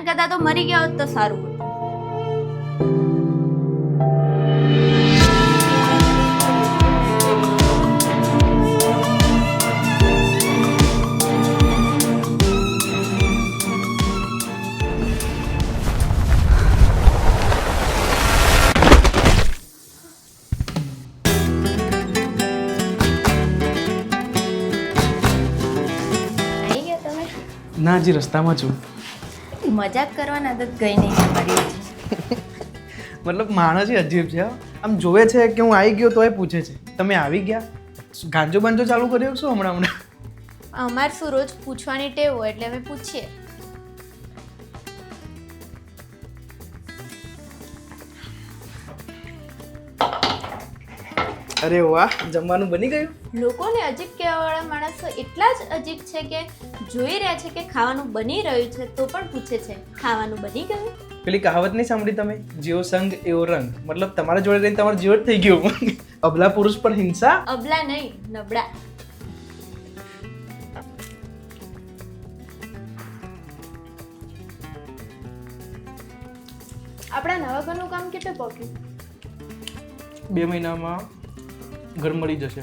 એના કરતાં તો મરી ગયા હોત તો સારું હતું. આવી ગયા તમે? ના, હજી રસ્તામાં છું. મજાક કરવાની આદત ગઈ નહીં તમારી હજી. મતલબ માણસ જ અજીબ છે. આમ જોવે છે કે હું આવી ગયો તોય પૂછે છે તમે આવી ગયા. ગાંજો બાંજો ચાલુ કર્યો શું હમણાં? અમારે શું રોજ પૂછવાની ટેવ હોય એટલે અમે પૂછીએ. અરે વાહ, જમવાનું બની ગયું? લોકોને અજીબ કહેવાવાળા માણસો એટલા જ અજીબ છે કે જોઈ રહ્યા છે કે ખાવાનું બની રહ્યું છે તો પણ પૂછે છે ખાવાનું બની ગયું. પેલી કહાવત નહીં સાંભળી તમે? જેવો સંગ એવો રંગ. મતલબ તમારા જોડે રહીને તમારો જીવ જ થઈ ગયો. અબલા પુરુષ પર હિંસા. અબલા નહીં, નબળા. આપણા નવા ઘરનું કામ કેટલું પહોંચ્યું? 2 મહિનામાં ઘર મળી જશે.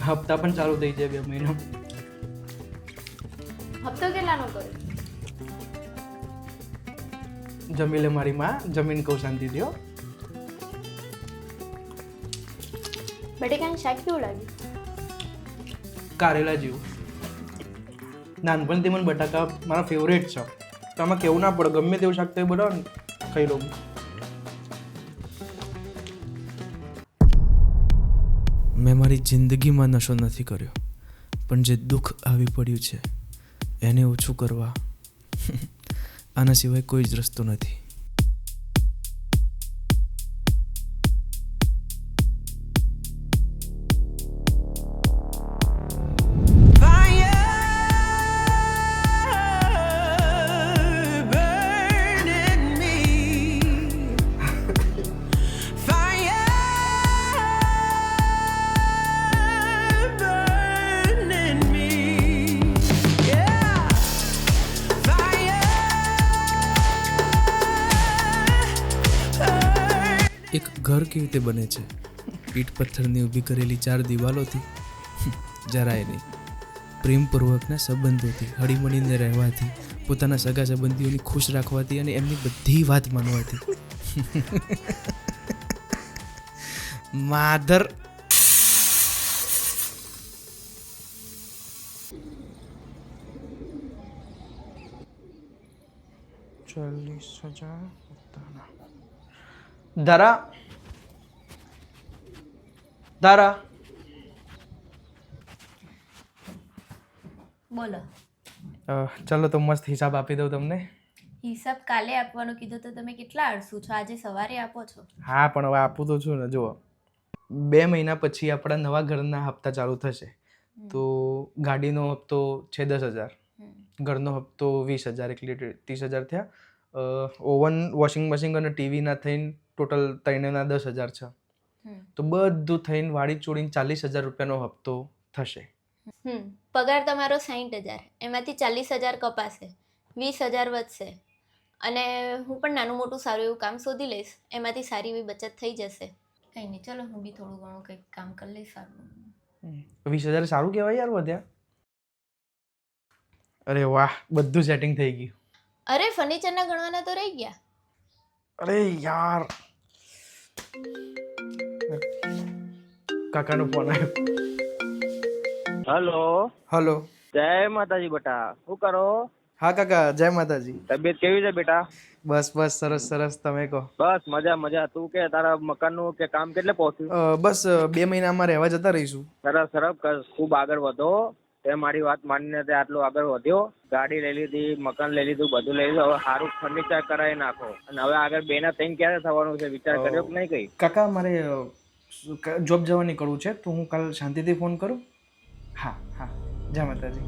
હપ્તા પણ ચાલુ થઈ જાય 2 મહિના. હપ્તો કેટલાનો કર્યો? જમી લે મારી માં, જમીન કહું શાંતિ દો. બટેકાનું શાક કેવું લાગ્યું? કારેલા જેવું. નાનપણથી મને બટાકા મારા ફેવરેટ છે. તો આમાં કેવું ના પડે, ગમે તેવું શાક તો એ બનાવો ને ખાઈ લઉં. મેં મારી જિંદગીમાં નશો નથી કર્યો, પણ જે દુઃખ આવી પડ્યું છે એને ઓછું કરવા આના સિવાય કોઈ જ રસ્તો નથી. એક ઘર કેવી રીતે બને છે? ઈટ પથ્થરની ઊભી કરેલી 4 દિવાલોથી? જરાય નહીં. પ્રેમપૂર્વકના સંબંધોથી, હળીમળીને રહેવાથી, પોતાના સગા સંબંધીઓને ખુશ રાખવાથી અને એમની બધી વાત માનવાથી. માધર. દારા, દારા. બોલો. ચાલો તો મસ્ત હિસાબ આપી દઉં તમને. હિસાબ કાલે આપવાનું કીધું તો તમે કેટલા આળસુ છો, આજે સવારે આપો છો. હા, પણ હવે આપું તો છું ને. જુઓ, 2 મહિના પછી આપણા નવા ઘરના હપ્તા ચાલુ થશે. તો ગાડીનો હપ્તો છે 10,000, ઘરનો હપ્તો 20,000, એટલે 30,000 થયા. ઓવન, વોશિંગ મશીન અને ટીવીના થઈને ટોટલ 3ના 10,000 છે. તો બધું થઈને વાળી ચોડીને 40,000 રૂપિયાનો હપ્તો થશે. પગાર તમારો 60,000, એમાંથી 40,000 કપાશે, 20,000 વધશે. અને હું પણ નાનું મોટું સારું એવું કામ શોધી લઈશ, એમાંથી સારી એવી બચત થઈ જશે. કંઈ નહીં, ચલો હું બી થોડું ઘણું કંઈક કામ કરી લઈશ સારું. 20,000 સારું કહેવાય યાર, વધ્યા. અરે વાહ, બધું સેટિંગ થઈ ગયું. અરે ફર્નિચરના ગણવાના તો રહી ગયા. અરે યાર, કાકાનો ફોન આવ્યો. હેલો. હલો. જય માતાજી બેટા, શું કરો? હા કાકા, જય માતાજી. તબિયત કેવી છે બેટા? બસ બસ, સરસ સરસ. તમે કહો. બસ મજા મજા. તું કે તારા મકાનનું કે કામ કેટલે પહોંચ્યું? બસ 2 મહિનામાં રહેવા જતા રહીશું. સરસ સરસ, ખૂબ આગળ વધો. તે મારી વાત માનીને તે આટલો આગળ વધ્યો. ગાડી લઈ લીધી, મકાન લઈ લીધું, બધું લઈ લીધું. હવે સારું ફર્નિચર કરાવી નાખો. અને હવે આગળ 2 ના 3 ક્યારે થવાનું છે, વિચાર કર્યો કે નહીં કઈ? કાકા, મારે જોબ જવા નીકળવું છે, તો હું કાલ શાંતિથી ફોન કરું. હા હા, જય માતાજી.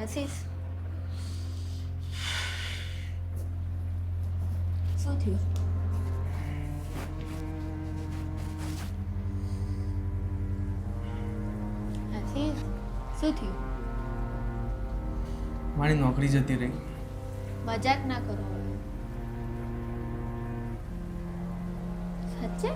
આશીષ, શું થયું? આશીષ, શું થયું? મારી નોકરી જતી રહી. મજાક ના કરો હવે. સાચે?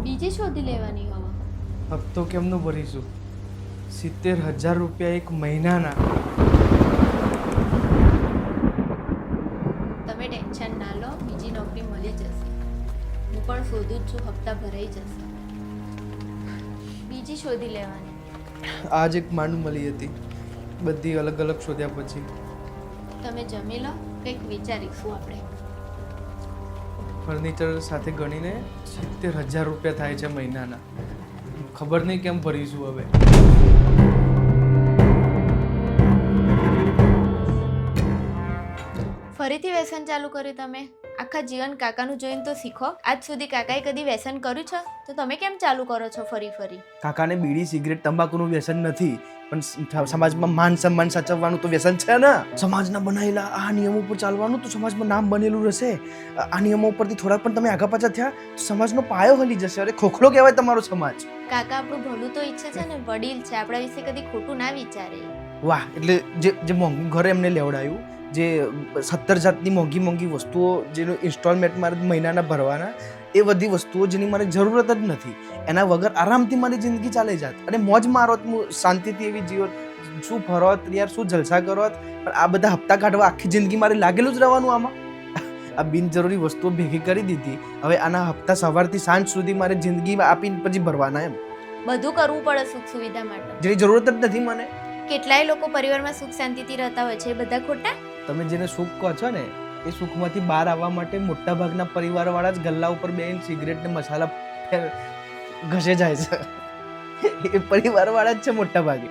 બીજી શોધી લેવાની હવે. હપ્તો કેમનો ભરીશું? 70,000 રૂપિયા એક મહિનાના. તમે ટેન્શન ના લો, બીજી નોકરી મળી જશે. હું પણ શોધું જ છું, હપ્તા ભરાઈ જશે. બીજી શોધી લેવાની. આજ એક માંડ મળી હતી, બધી અલગ અલગ શોધ્યા પછી. તમે જમી લો, કંઈક વિચારીશું આપણે. ફર્નિચર સાથે ગણીને 70,000 રૂપિયા થાય છે મહિનાના. ખબર નહીં કેમ ભરીશું હવે. ફરીથી વ્યસન ચાલુ કર્યું તમે? આખા જીવન કાકાનું જોઈને તો શીખો. આજ સુધી કાકાએ કદી વ્યસન કર્યું છે તો તમે કેમ ચાલુ કરો છો ફરી ફરી? કાકાને બીડી સિગરેટ તંબાકુનું વ્યસન નથી, પણ સમાજમાં માન સન્માન સાચવવાનું તો વ્યસન છે ને. સમાજના બનાવેલા આ નિયમો પર ચાલવાનું તો સમાજમાં નામ બનેલું રહેશે. આ નિયમો પરથી થોડા પણ તમે આગા પાછા થયા તો સમાજનો પાયો હલી જશે. અરે ખોખલો કહેવાય તમારો સમાજ. કાકા આપણું ભલું તો ઈચ્છે છે ને, વડીલ છે, આપણા વિશે કદી ખોટું ના વિચારે. વાહ, એટલે જે મોંઘું ઘર એમને લેવડાયું, જે 70 જાતની મોંઘી મોંઘી વસ્તુઓ જેનું ઇન્સ્ટોલમેન્ટ મારે મહિનાના ભરવાના, એ બધી વસ્તુઓ જેની મારે જરૂરત જ નથી, એના વગર આરામથી મારી જિંદગી ચાલે જાત. અને મોજ મારોત, હું શાંતિથી એવી જીવત, શું ફરોત યાર, શું જલસા કરોત. પણ આ બધા હપ્તા કાઢવા આખી જિંદગી મારે લાગેલું જ રહેવાનું આમાં. આ બિનજરૂરી વસ્તુઓ ભેગી કરી દીધી, હવે આના હપ્તા સવારથી સાંજ સુધી મારે જિંદગી આપીને પછી ભરવાના. એમ બધું કરવું પડે સુખ સુવિધા માટે, જેની જરૂરત જ નથી મને. કેટલાય લોકો પરિવારમાં સુખ શાંતિથી રહેતા હોય છે, એ બધા ખોટા? તમે જેને સુખ કહો છો ને, એ સુખમાંથી બહાર આવવા માટે મોટા ભાગના પરિવારવાળા જ ગલ્લા ઉપર બેસીને સિગરેટ ને મસાલા ઘસે જાય છે. એ પરિવારવાળા જ છે મોટા ભાગે.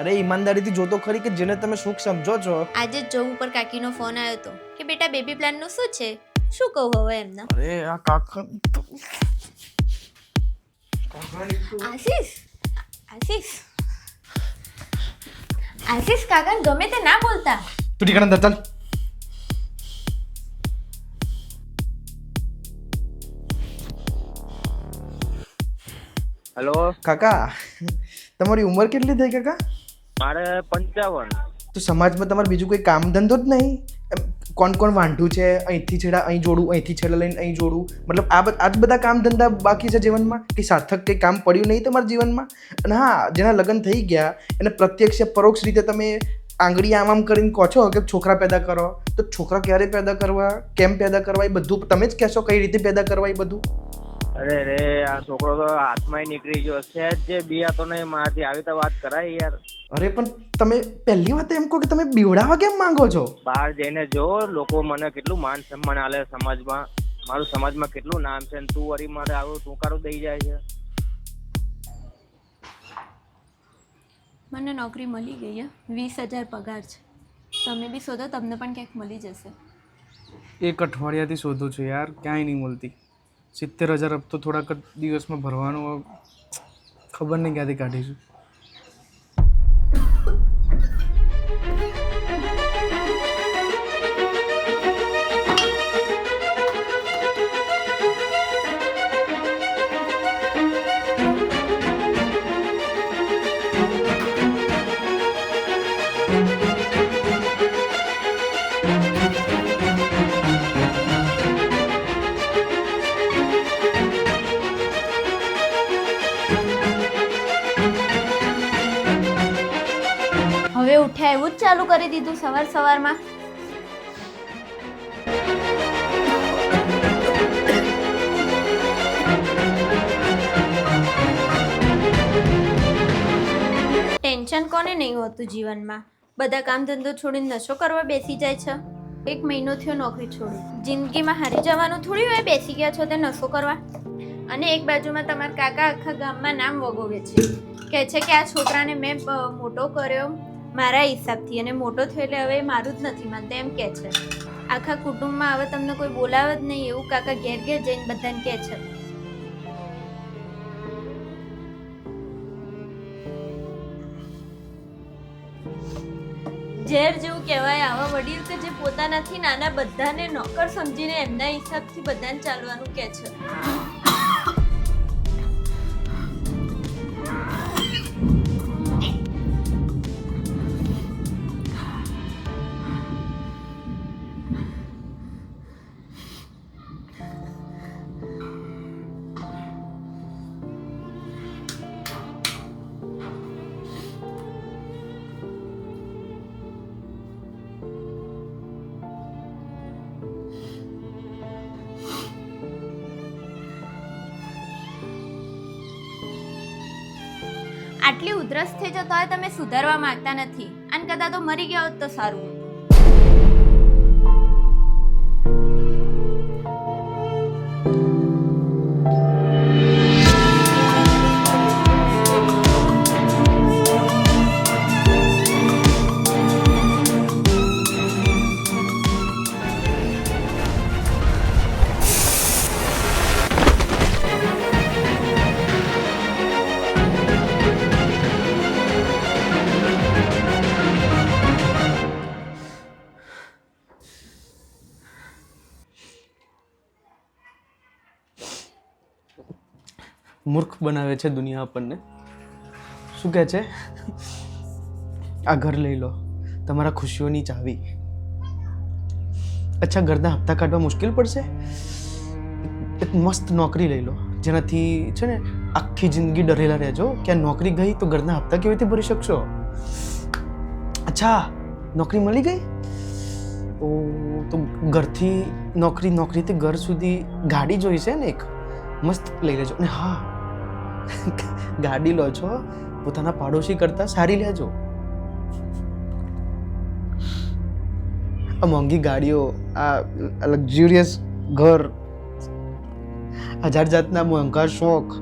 અરે ઈમાનદારીથી જોતો ખરી કે જેને તમે સુખ સમજો છો. આજે જ જોબ ઉપર કાકીનો ફોન આવ્યો હતો કે બેટા બેબી પ્લાનનું શું છે. શું કહું હવે એમને? અરે આ કાકા આશીષ, આશીષ, આશીષ, કાકાને ગમે તે ના બોલતા. તું ઠીકાણા દત્તન. હેલો કાકા, તમારી ઉંમર કેટલી થઈ કાકા? મારે 55. તો સમાજમાં તમારે બીજું કોઈ કામ ધંધો જ નહીં? કોણ કોણ વાંઢું છે, અહીંથી છેડા અહીં જોડું, અહીંથી છેડા લઈને અહીં જોડું, મતલબ આ જ બધા કામ ધંધા બાકી છે જીવનમાં? કે સાર્થક કંઈ કામ પડ્યું નહીં તમારા જીવનમાં? અને હા, જેના લગ્ન થઈ ગયા એને પ્રત્યક્ષ પરોક્ષ રીતે તમે આંગળી આમ કરીને કહો છો કે છોકરા પેદા કરો, તો છોકરા ક્યારે પેદા કરવા, કેમ પેદા કરવા, એ બધું તમે જ કહેશો કઈ રીતે પેદા કરવા એ બધું? અરે રે, આ છોકરો તો હાથમાં નીકળી ગયો છે. જે બિયા તો નહીં મારાથી આવી તો વાત કરાય યાર. અરે પણ તમે પહેલી વાત એમ કહો કે તમે બીવડાવવા કેમ માંગો છો? બહાર જઈને જો, લોકો મને કેટલું માન સન્માન આલે સમાજમાં, મારું સમાજમાં કેટલું નામ છે, તું વરી મારે આવું ટૂંકારું દઈ જાય છે. મને નોકરી મળી ગઈ છે, 20,000 પગાર છે. તમે બી શોધો, તમને પણ ક્યાંક મળી જશે. એક અઠવાડિયાથી શોધું છું યાર, ક્યાંય નહીં મળતી. 70,000 હપ્તો થોડાક જ દિવસમાં ભરવાનો, ખબર નહીં ક્યાંથી કાઢીશું. હવે ઉઠ્યા એવું જ ચાલુ કરી દીધું સવાર સવારમાં. ટેન્શન કોને નહીં હોતું જીવનમાં? બધા કામ ધંધો છોડીને નશો કરવા બેસી જાય છે. 1 મહિનો થયો નોકરી છોડી. જિંદગીમાં હારી જવાનું થોડી હોય, બેસી ગયા છો તે નશો કરવા. અને એક બાજુમાં તમારા કાકા આખા ગામમાં નામ વગોવે છે, કહે છે કે આ છોકરાને મેં મોટો કર્યો મારા હિસાબથી, અને મોટો થયો એટલે હવે મારું જ નથી માનતા એમ કહે છે. આખા કુટુંબમાં હવે તમને કોઈ બોલાવે જ નહીં એવું કાકા ઘેર ઘેર જઈને બધાને કહે છે. ઝેર જેવું કહેવાય આવા વડીલ કે જે પોતાનાથી નાના બધાને નોકર સમજીને એમના હિસાબથી બધાને ચાલવાનું કહે છે. આટલી ઉધરસ થઈ જતો હોય તમે સુધારવા માંગતા નથી અને કદાચ તો મરી ગયા હોત તો સારું હતું. મૂર્ખ બનાવે છે દુનિયા આપણને. શું કહે છે? આ ઘર લઈ લો, તમારા ખુશીઓની ચાવી. અચ્છા, ઘરના હપ્તા કાઢવા મુશ્કેલ પડશે? એક મસ્ત નોકરી લઈ લો, જેનાથી છે ને આખી જિંદગી ડરેલા રહેજો કે આ નોકરી ગઈ તો ઘરના હપ્તા કેવી રીતે ભરી શકશો. અચ્છા, નોકરી મળી ગઈ ઓ તો ઘરથી નોકરીથી ઘર સુધી ગાડી જોઈશે ને એક મસ્ત લઈ લેજો. અને હા, ગાડી લો છો પોતાના પાડોશી કરતાં સારી લેજો. આ મોંઘી ગાડીઓ, આ લક્ઝુરિયસ ઘર, હજાર જાતના મોંઘા શોખ,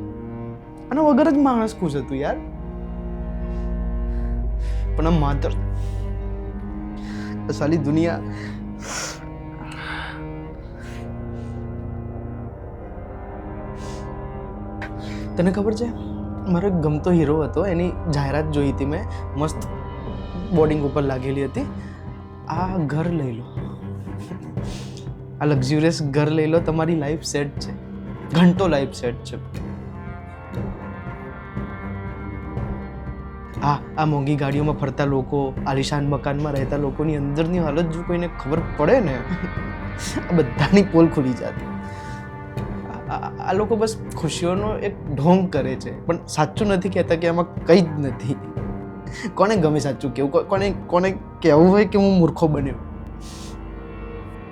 અને વગર જ માણસ ખુશ હતું યાર. પણ આ માત્ર સાલી દુનિયા તને ખબર છે, મારો એક ગમતો હીરો હતો, એની જાહેરાત જોઈ હતી મેં, મસ્ત બોર્ડિંગ ઉપર લાગેલી હતી, આ ઘર લઈ લો, આ લક્ઝુરિયસ ઘર લઈ લો, તમારી લાઈફ સેટ છે, ઘંટો લાઈફ સેટ છે. હા, આ મોંઘી ગાડીઓમાં ફરતા લોકો, આલિશાન મકાનમાં રહેતા લોકોની અંદરની હાલત જો કોઈને ખબર પડે ને, આ બધાની પોલ ખુલી જાતી. આ લોકો બસ ખુશીઓનો એક ઢોંગ કરે છે, પણ સાચું નથી કહેતા કે આમાં કંઈ જ નથી. કોને ગમે સાચું કેવું? કોને કહેવું હોય કે હું મૂર્ખો બન્યો?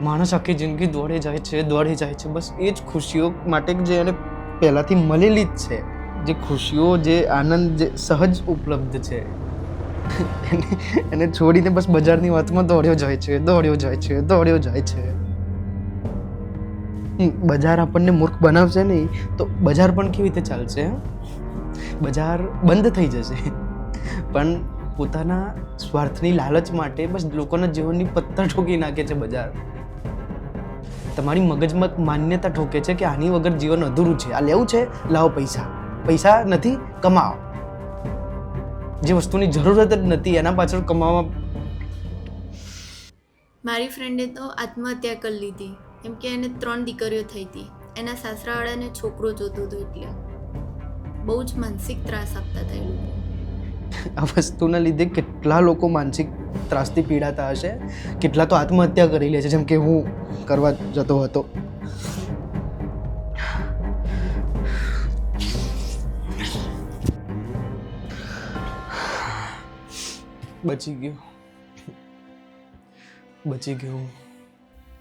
માણસ આખી જિંદગી દોડે જાય છે, બસ એ જ ખુશીઓ માટે જે એને પહેલાંથી મળેલી જ છે, જે ખુશીઓ, જે આનંદ, જે સહજ ઉપલબ્ધ છે, એને છોડીને બસ બજારની વાતમાં દોડ્યો જાય છે. બજાર આપણને મૂર્ખ બનાવશે નહીં તો બજાર પણ કેવી રીતે ચાલશે? બજાર બંધ થઈ જશે. પણ પોતાના સ્વાર્થની લાલચ માટે બસ લોકોના જીવનની પત્તા ઠોકી નાખે છે બજાર. તમારી મગજમાં માન્યતા ઠોકે છે કે આની વગર જીવન અધૂરું છે, આ લેવું છે, લાવો પૈસા નથી, કમાઓ. જે વસ્તુની જરૂરત જ નથી એના પાછળ કમાવા. મારી ફ્રેન્ડે તો આત્મહત્યા કરી લીધી કેમ કે એને 3 દીકરીઓ થઈ હતી. એના સાસરાવાળાને છોકરો જોતો હતો, એટલે બહુ જ માનસિક ત્રાસ આપતા હતા એ લોકો. આ વસ્તુના લીધે કેટલા લોકો માનસિક ત્રાસથી પીડાતા હશે, કેટલા તો આત્મહત્યા કરી લે છે, જેમ કે હું કરવા જતો હતો. બચી ગયો.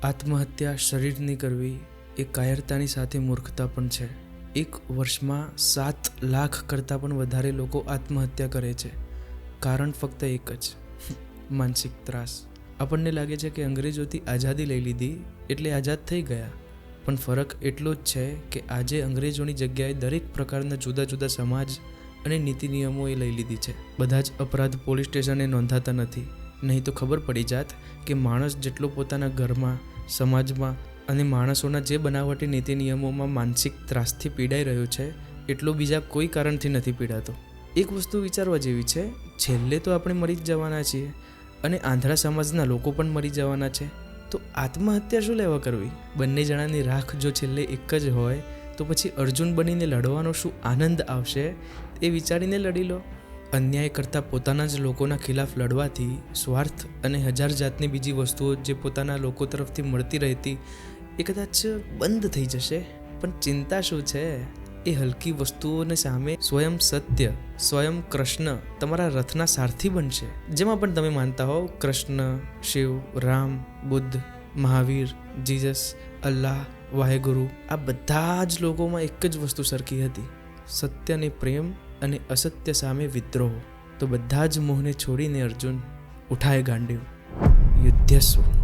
આત્મહત્યા શરીરની કરવી એ કાયરતાની સાથે મૂર્ખતા પણ છે. એક વર્ષમાં 7 લાખ કરતાં પણ વધારે લોકો આત્મહત્યા કરે છે. કારણ ફક્ત એક જ, માનસિક ત્રાસ. આપણને લાગે છે કે અંગ્રેજોથી આઝાદી લઈ લીધી એટલે આઝાદ થઈ ગયા, પણ ફરક એટલો જ છે કે આજે અંગ્રેજોની જગ્યાએ દરેક પ્રકારના જુદા જુદા સમાજ અને નીતિ નિયમો એ લઈ લીધી છે. બધા જ અપરાધ પોલીસ સ્ટેશને નોંધાતા નથી, નહીં તો ખબર પડી જાત કે માણસ જેટલો પોતાના ઘરમાં, સમાજમાં અને માણસોના જે બનાવટી નીતિ નિયમોમાં માનસિક ત્રાસથી પીડાઈ રહ્યો છે એટલો બીજા કોઈ કારણથી નથી પીડાતો. એક વસ્તુ વિચારવા જેવી છે, છેલ્લે તો આપણે મરી જ જવાના છીએ અને આંધળા સમાજના લોકો પણ મરી જવાના છે. તો આત્મહત્યા શું લેવા કરવી? બંને જણાની રાખ જો છેલ્લે એક જ હોય તો પછી અર્જુન બનીને લડવાનો શું આનંદ આવશે એ વિચારીને લડી લો. અન્યાય કરતાં પોતાના જ લોકોના ખિલાફ લડવાથી સ્વાર્થ અને હજાર જાતની બીજી વસ્તુઓ જે પોતાના લોકો તરફથી મળતી રહેતી એ કદાચ બંધ થઈ જશે. પણ ચિંતા શું છે? એ હલકી વસ્તુઓને સામે સ્વયં સત્ય, સ્વયં કૃષ્ણ તમારા રથના સારથી બનશે. જેમાં પણ તમે માનતા હો, કૃષ્ણ, શિવ, રામ, બુદ્ધ, મહાવીર, જીસસ, અલ્લાહ, વાહેગુરુ, આ બધા જ લોકોમાં એક જ વસ્તુ સરખી હતી, સત્યને પ્રેમ અને અસત્ય સામે વિદ્રોહ. તો બધા જ મોહને છોડીને અર્જુન ઉઠાય ગાંડીવ, યુદ્ધસ્વ.